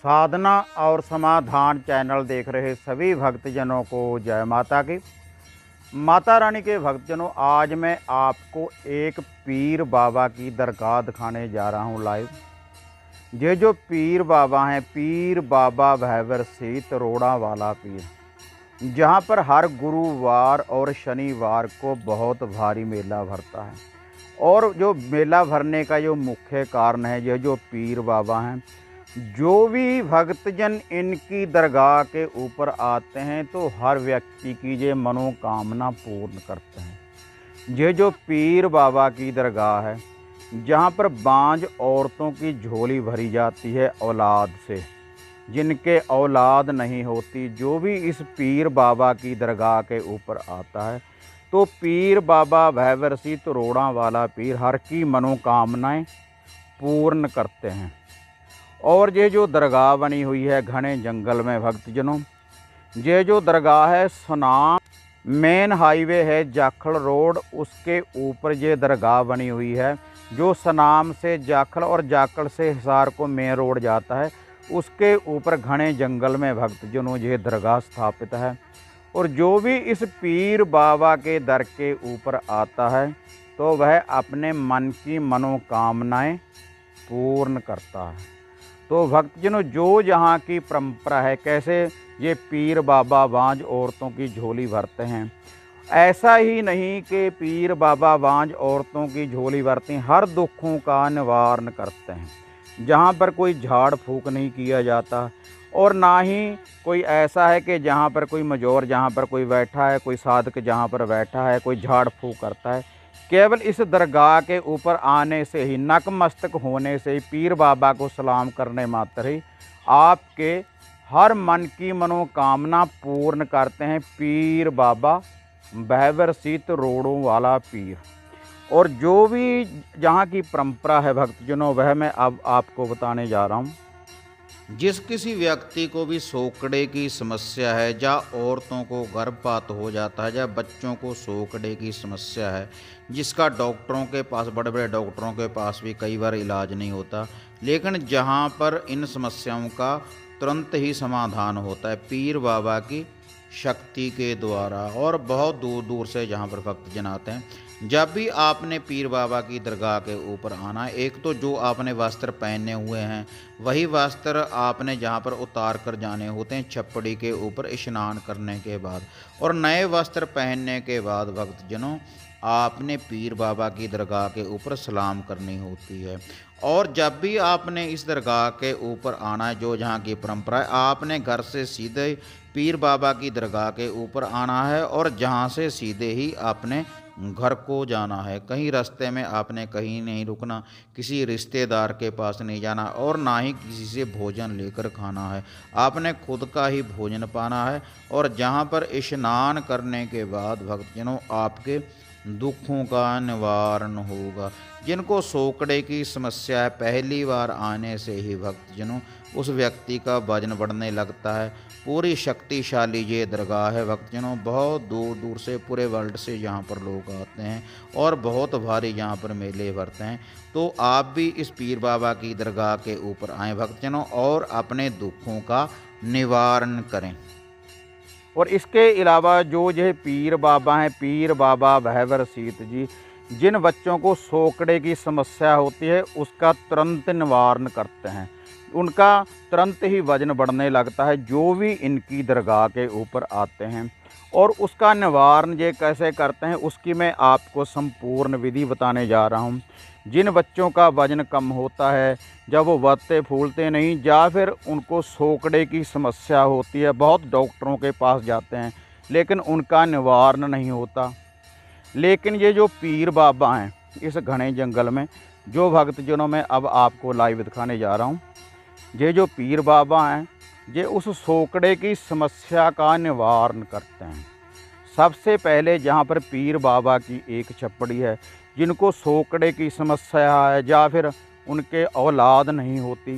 साधना और समाधान चैनल देख रहे सभी भक्तजनों को जय माता की। माता रानी के भक्तजनों, आज मैं आपको एक पीर बाबा की दरगाह दिखाने जा रहा हूँ लाइव। ये जो पीर बाबा हैं, पीर बाबा भैवर सीत रोड़ा वाला पीर, जहाँ पर हर गुरुवार और शनिवार को बहुत भारी मेला भरता है। और जो मेला भरने का जो मुख्य कारण है, ये जो पीर बाबा हैं, जो भी भक्तजन इनकी दरगाह के ऊपर आते हैं तो हर व्यक्ति की ये मनोकामना पूर्ण करते हैं। ये जो पीर बाबा की दरगाह है, जहाँ पर बांझ औरतों की झोली भरी जाती है औलाद से, जिनके औलाद नहीं होती, जो भी इस पीर बाबा की दरगाह के ऊपर आता है तो पीर बाबा भैवर सीत रोड़ा वाला पीर हर की मनोकामनाएं पूर्ण करते हैं। और ये जो दरगाह बनी हुई है घने जंगल में भक्तजनों, ये जो दरगाह है सुनाम मेन हाईवे है जाखल रोड, उसके ऊपर ये दरगाह बनी हुई है। जो सुनाम से जाखल और जाखल से हिसार को मेन रोड जाता है, उसके ऊपर घने जंगल में भक्तजनों ये दरगाह स्थापित है। और जो भी इस पीर बाबा के दर के ऊपर आता है तो वह अपने मन की मनोकामनाएं पूर्ण करता है। तो भक्तजनों, जो यहाँ की परंपरा है, कैसे ये पीर बाबा बांझ औरतों की झोली भरते हैं, ऐसा ही नहीं कि पीर बाबा बांझ औरतों की झोली भरते हैं, हर दुखों का निवारण करते हैं। जहाँ पर कोई झाड़ फूक नहीं किया जाता, और ना ही कोई ऐसा है कि जहाँ पर कोई मजोर जहाँ पर कोई बैठा है, कोई साधक जहाँ पर बैठा है, कोई झाड़ फूक करता है। केवल इस दरगाह के ऊपर आने से ही, नतमस्तक होने से ही, पीर बाबा को सलाम करने मात्र ही आपके हर मन की मनोकामना पूर्ण करते हैं पीर बाबा भैवर सीत रोड़ों वाला पीर। और जो भी जहाँ की परंपरा है भक्तजनों, वह मैं अब आपको बताने जा रहा हूँ। जिस किसी व्यक्ति को भी सोकड़े की समस्या है, या औरतों को गर्भपात हो जाता है, या बच्चों को सोकड़े की समस्या है, जिसका डॉक्टरों के पास, बड़े बड़े डॉक्टरों के पास भी कई बार इलाज नहीं होता, लेकिन जहाँ पर इन समस्याओं का तुरंत ही समाधान होता है पीर बाबा की शक्ति के द्वारा। और बहुत दूर दूर से जहाँ पर भक्तजन आते हैं, जब भी आपने पीर बाबा की दरगाह के ऊपर आना है, एक तो जो आपने वस्त्र पहने हुए हैं वही वस्त्र आपने जहाँ पर उतार कर जाने होते हैं छप्पड़ी के ऊपर स्नान करने के बाद। और नए वस्त्र पहनने के बाद भक्तजनों आपने पीर बाबा की दरगाह के ऊपर सलाम करनी होती है। और जब भी आपने इस दरगाह के ऊपर आना है, जो जहाँ की परंपरा है, आपने घर से सीधे पीर बाबा की दरगाह के ऊपर आना है, और जहाँ से सीधे ही आपने घर को जाना है। कहीं रास्ते में आपने कहीं नहीं रुकना, किसी रिश्तेदार के पास नहीं जाना, और ना ही किसी से भोजन लेकर खाना है। आपने खुद का ही भोजन पाना है। और जहाँ पर स्नान करने के बाद भक्तजनों आपके दुखों का निवारण होगा। जिनको सोकड़े की समस्या है, पहली बार आने से ही भक्तजनों उस व्यक्ति का वजन बढ़ने लगता है। पूरी शक्तिशाली ये दरगाह है भक्तजनों, बहुत दूर दूर से, पूरे वर्ल्ड से यहाँ पर लोग आते हैं, और बहुत भारी यहाँ पर मेले भरते हैं। तो आप भी इस पीर बाबा की दरगाह के ऊपर आएँ भक्तजनों, और अपने दुखों का निवारण करें। और इसके अलावा जो ये पीर बाबा हैं, पीर बाबा भैवर सीत जी, जिन बच्चों को सोकड़े की समस्या होती है उसका तुरंत निवारण करते हैं। उनका तुरंत ही वजन बढ़ने लगता है जो भी इनकी दरगाह के ऊपर आते हैं। और उसका निवारण ये कैसे करते हैं, उसकी मैं आपको संपूर्ण विधि बताने जा रहा हूँ। जिन बच्चों का वजन कम होता है, जब वो बढ़ते फूलते नहीं, या फिर उनको सोकड़े की समस्या होती है, बहुत डॉक्टरों के पास जाते हैं लेकिन उनका निवारण नहीं होता। लेकिन ये जो पीर बाबा हैं इस घने जंगल में, जो भक्तजनों में अब आपको लाइव दिखाने जा रहा हूँ, ये जो पीर बाबा हैं, ये उस सोकड़े की समस्या का निवारण करते हैं। सबसे पहले जहाँ पर पीर बाबा की एक छप्पड़ी है, जिनको सोकड़े की समस्या है या फिर उनके औलाद नहीं होती,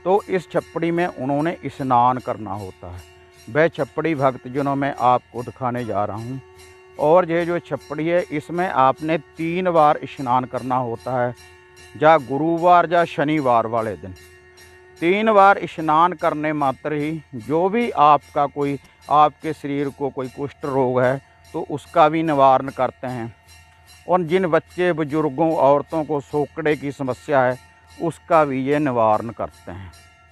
तो इस छप्पड़ी में उन्होंने स्नान करना होता है। वह छप्पड़ी भक्तजनों में आपको दिखाने जा रहा हूँ। और ये जो छप्पड़ी है, इसमें आपने 3 बार स्नान करना होता है, या गुरुवार या शनिवार वाले दिन। 3 बार स्नान करने मात्र ही जो भी आपका कोई आपके शरीर को कोई कुष्ठ रोग है तो उसका भी निवारण करते हैं। और जिन बच्चे बुजुर्गों औरतों को सोकड़े की समस्या है उसका भी ये निवारण करते हैं।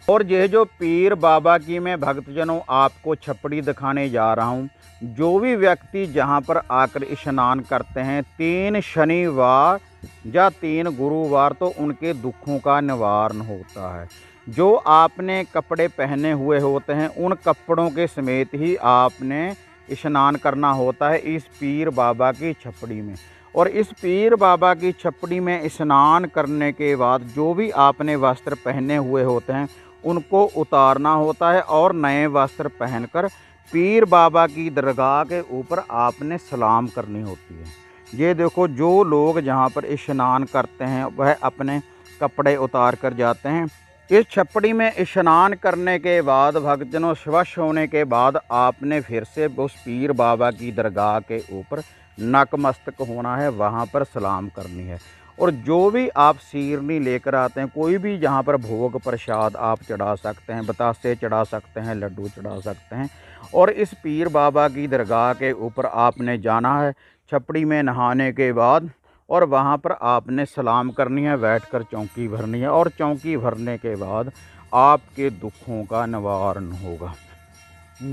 और ये जो पीर बाबा की मैं भक्तजनों आपको छपड़ी दिखाने जा रहा हूँ, जो भी व्यक्ति जहाँ पर आकर स्नान करते हैं 3 शनिवार या 3 गुरुवार तो उनके दुखों का निवारण होता है। जो आपने कपड़े पहने हुए होते हैं उन कपड़ों के समेत ही आपने स्नान करना होता है इस पीर बाबा की छपड़ी में। और इस पीर बाबा की छपड़ी में स्नान करने के बाद जो भी आपने वस्त्र पहने हुए होते हैं उनको उतारना होता है और नए वस्त्र पहनकर पीर बाबा की दरगाह के ऊपर आपने सलाम करनी होती है। ये देखो, जो लोग जहाँ पर स्नान करते हैं वह अपने कपड़े उतार कर जाते हैं। इस छपड़ी में स्नान करने के बाद भक्तजनों स्वच्छ होने के बाद आपने फिर से उस पीर बाबा की दरगाह के ऊपर नतमस्तक होना है, वहाँ पर सलाम करनी है। और जो भी आप सीरनी लेकर आते हैं, कोई भी जहाँ पर भोग प्रसाद आप चढ़ा सकते हैं, बतासे चढ़ा सकते हैं, लड्डू चढ़ा सकते हैं। और इस पीर बाबा की दरगाह के ऊपर आपने जाना है छपड़ी में नहाने के बाद, और वहाँ पर आपने सलाम करनी है, बैठकर चौकी भरनी है। और चौकी भरने के बाद आपके दुखों का निवारण होगा।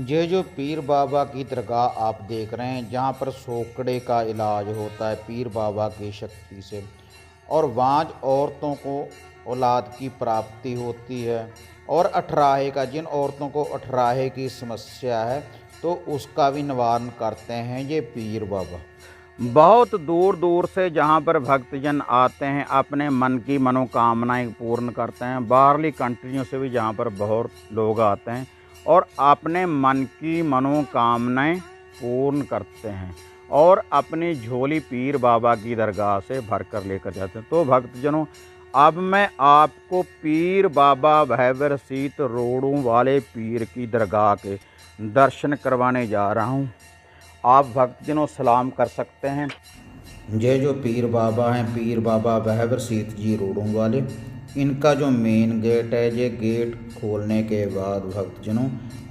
ये जो पीर बाबा की दरगाह आप देख रहे हैं, जहाँ पर सोकड़े का इलाज होता है पीर बाबा की शक्ति से, और वांझ औरतों को औलाद की प्राप्ति होती है, और अठराहे का, जिन औरतों को अठराहे की समस्या है तो उसका भी निवारण करते हैं ये पीर बाबा। बहुत दूर दूर से जहाँ पर भक्तजन आते हैं अपने मन की मनोकामनाएं पूर्ण करते हैं। बाहरली कंट्रियों से भी जहाँ पर बहुत लोग आते हैं और अपने मन की मनोकामनाएं पूर्ण करते हैं और अपनी झोली पीर बाबा की दरगाह से भर कर लेकर जाते हैं। तो भक्तजनों, अब मैं आपको पीर बाबा भैबर सीत रोड़ों वाले पीर की दरगाह के दर्शन करवाने जा रहा हूँ। आप भक्तजनों सलाम कर सकते हैं। ये जो पीर बाबा हैं, पीर बाबा भैबर सीत जी रोड़ों वाले, इनका जो मेन गेट है, ये गेट खोलने के बाद भक्तजनों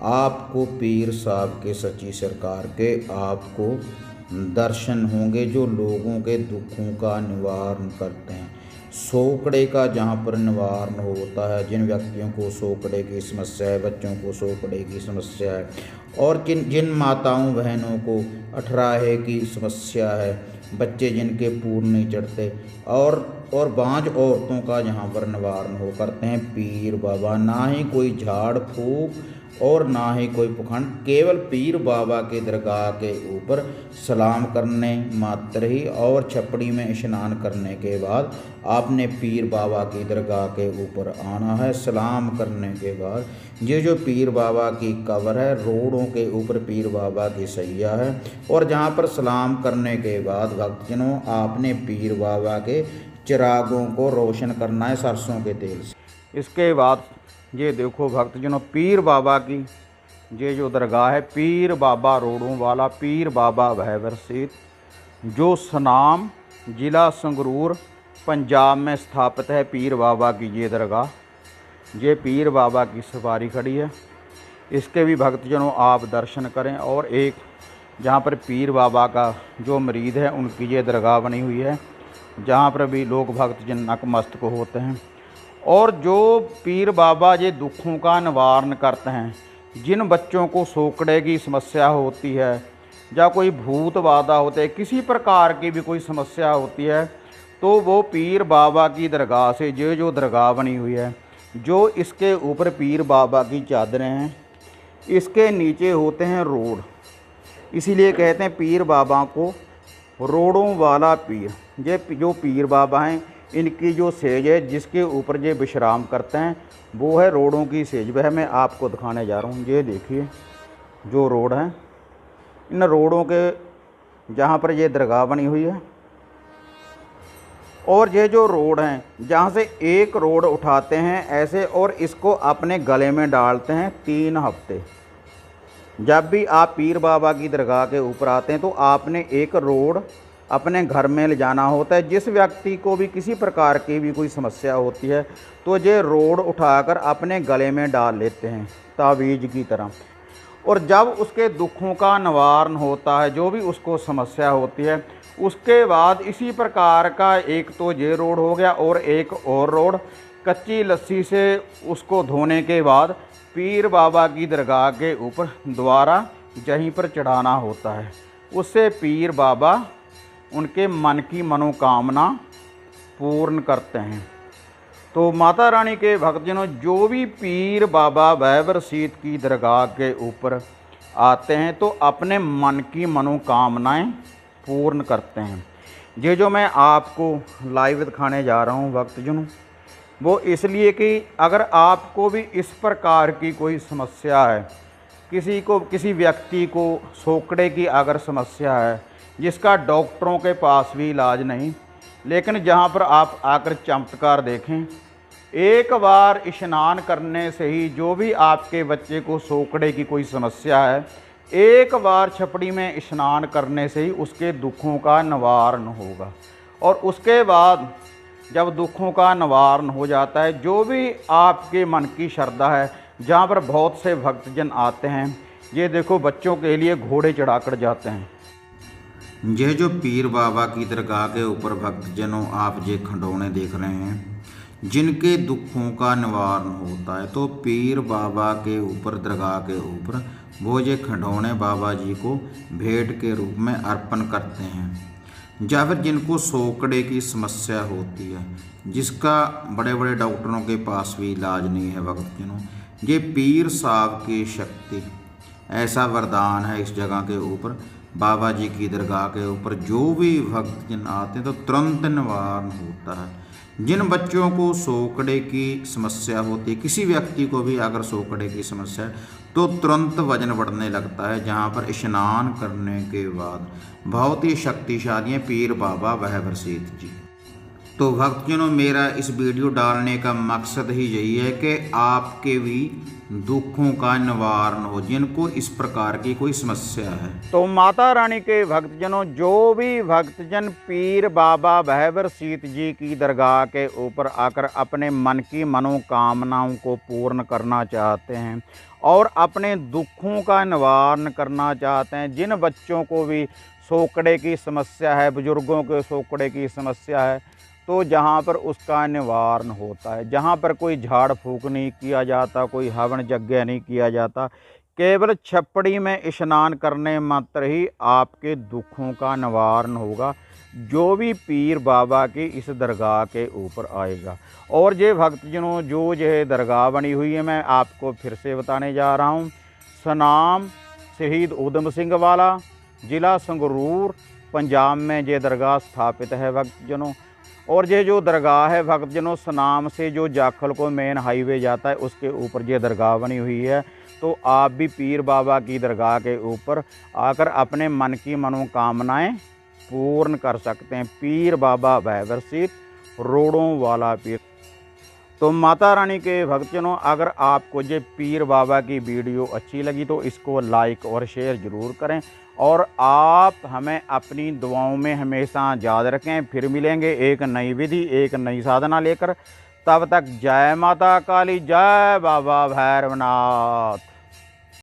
आपको पीर साहब के सच्ची सरकार के आपको दर्शन होंगे, जो लोगों के दुखों का निवारण करते हैं। सोकड़े का जहाँ पर निवारण होता है, जिन व्यक्तियों को सोकड़े की समस्या है, बच्चों को सोकड़े की समस्या है, और जिन माताओं बहनों को अठराहे की समस्या है, बच्चे जिनके पूर्ण नहीं चढ़ते, और बांझ औरतों का यहाँ पर निवारण हो करते हैं पीर बाबा। ना ही कोई झाड़ फूक और ना ही कोई पखंड, केवल पीर बाबा के दरगाह के ऊपर सलाम करने मात्र ही, और छपड़ी में स्नान करने के बाद आपने पीर बाबा की दरगाह के ऊपर आना है। सलाम करने के बाद ये जो पीर बाबा की कब्र है, रोड़ों के ऊपर पीर बाबा की सैया है, और जहाँ पर सलाम करने के बाद भक्तजनों आपने पीर बाबा के चिरागों को रोशन करना है सरसों के तेल से। इसके बाद ये देखो भक्तजनों, पीर बाबा की ये जो दरगाह है, पीर बाबा रोड़ों वाला पीर बाबा भैबर सीत, जो सनाम ज़िला संगरूर पंजाब में स्थापित है। पीर बाबा की ये दरगाह, ये पीर बाबा की सवारी खड़ी है, इसके भी भक्तजनों आप दर्शन करें। और एक जहाँ पर पीर बाबा का जो मरीद है उनकी ये दरगाह बनी हुई है, जहाँ पर भी लोग भक्तजन नतमस्तक होते हैं। और जो पीर बाबा ये दुखों का निवारण करते हैं, जिन बच्चों को सोकड़े की समस्या होती है या कोई भूत बाधा होते है, किसी प्रकार की भी कोई समस्या होती है, तो वो पीर बाबा की दरगाह से, ये जो दरगाह बनी हुई है, जो इसके ऊपर पीर बाबा की चादरें हैं, इसके नीचे होते हैं रोड, इसीलिए कहते हैं पीर बाबा को रोड़ों वाला पीर। ये जो पीर बाबा हैं, इनकी जो सेज है जिसके ऊपर ये विश्राम करते हैं, वो है रोड़ों की सेज। वह मैं आपको दिखाने जा रहा हूँ। ये देखिए जो रोड हैं, इन रोड़ों के जहाँ पर ये दरगाह बनी हुई है, और ये जो रोड हैं जहाँ से एक रोड उठाते हैं ऐसे, और इसको अपने गले में डालते हैं 3 हफ्ते। जब भी आप पीर बाबा की दरगाह के ऊपर आते हैं तो आपने एक रोड अपने घर में ले जाना होता है। जिस व्यक्ति को भी किसी प्रकार की भी कोई समस्या होती है तो ये रोड उठाकर अपने गले में डाल लेते हैं तावीज़ की तरह, और जब उसके दुखों का निवारण होता है, जो भी उसको समस्या होती है, उसके बाद इसी प्रकार का एक तो ये रोड हो गया और एक और रोड कच्ची लस्सी से उसको धोने के बाद पीर बाबा की दरगाह के ऊपर दोबारा यहीं पर चढ़ाना होता है। उससे पीर बाबा उनके मन की मनोकामना पूर्ण करते हैं। तो माता रानी के भक्तजनों, जो भी पीर बाबा बैबर सीत की दरगाह के ऊपर आते हैं तो अपने मन की मनोकामनाएं पूर्ण करते हैं। ये जो मैं आपको लाइव दिखाने जा रहा हूँ भक्तजनों, वो इसलिए कि अगर आपको भी इस प्रकार की कोई समस्या है, किसी व्यक्ति को सोकड़े की अगर समस्या है जिसका डॉक्टरों के पास भी इलाज नहीं, लेकिन जहाँ पर आप आकर चमत्कार देखें, एक बार स्नान करने से ही जो भी आपके बच्चे को सोकड़े की कोई समस्या है, एक बार छपड़ी में स्नान करने से ही उसके दुखों का निवारण होगा। और उसके बाद जब दुखों का निवारण हो जाता है, जो भी आपके मन की श्रद्धा है, जहाँ पर बहुत से भक्तजन आते हैं, ये देखो बच्चों के लिए घोड़े चढ़ाकर जाते हैं। यह जो पीर बाबा की दरगाह के ऊपर भक्तजनों आप ये खंडौने देख रहे हैं, जिनके दुखों का निवारण होता है, तो पीर बाबा के ऊपर दरगाह के ऊपर वो ये खंडौने बाबा जी को भेंट के रूप में अर्पण करते हैं। या फिर जिनको सोकड़े की समस्या होती है, जिसका बड़े बड़े डॉक्टरों के पास भी इलाज नहीं है भक्तजनों, ये पीर साहब की शक्ति, ऐसा वरदान है इस जगह के ऊपर बाबा जी की दरगाह के ऊपर। जो भी भक्तजन आते हैं तो तुरंत निवारण होता है। जिन बच्चों को सोकड़े की समस्या होती है, किसी व्यक्ति को भी अगर सोकड़े की समस्या है तो तुरंत वजन बढ़ने लगता है, जहाँ पर स्नान करने के बाद बहुत ही शक्तिशाली हैं पीर बाबा बैबर सीत जी। तो भक्तजनों, मेरा इस वीडियो डालने का मकसद ही यही है कि आपके भी दुखों का निवारण हो, जिनको इस प्रकार की कोई समस्या है। तो माता रानी के भक्तजनों, जो भी भक्तजन पीर बाबा बैबर सीत जी की दरगाह के ऊपर आकर अपने मन की मनोकामनाओं को पूर्ण करना चाहते हैं और अपने दुखों का निवारण करना चाहते हैं, जिन बच्चों को भी सोकड़े की समस्या है, बुजुर्गों के सोकड़े की समस्या है, तो जहाँ पर उसका निवारण होता है, जहाँ पर कोई झाड़ फूक नहीं किया जाता, कोई हवन यज्ञ नहीं किया जाता, केवल छपड़ी में स्नान करने मात्र ही आपके दुखों का निवारण होगा, जो भी पीर बाबा की इस दरगाह के ऊपर आएगा। और ये भक्तजनों, जो यह दरगाह बनी हुई है, मैं आपको फिर से बताने जा रहा हूँ। सनाम शहीद उधम सिंह वाला, ज़िला संगरूर, पंजाब में ये दरगाह स्थापित है भक्तजनों। और ये जो दरगाह है भक्तजनों, सनाम से जो जाखल को मेन हाईवे जाता है, उसके ऊपर ये दरगाह बनी हुई है। तो आप भी पीर बाबा की दरगाह के ऊपर आकर अपने मन की मनोकामनाएं पूर्ण कर सकते हैं। पीर बाबा बैबर सीत, रोड़ों वाला पीर। तो माता रानी के भक्तजनों, अगर आपको ये पीर बाबा की वीडियो अच्छी लगी तो इसको लाइक और शेयर ज़रूर करें, और आप हमें अपनी दुआओं में हमेशा याद रखें। फिर मिलेंगे एक नई विधि, एक नई साधना लेकर। तब तक जय माता काली, जय बाबा भैरवनाथ।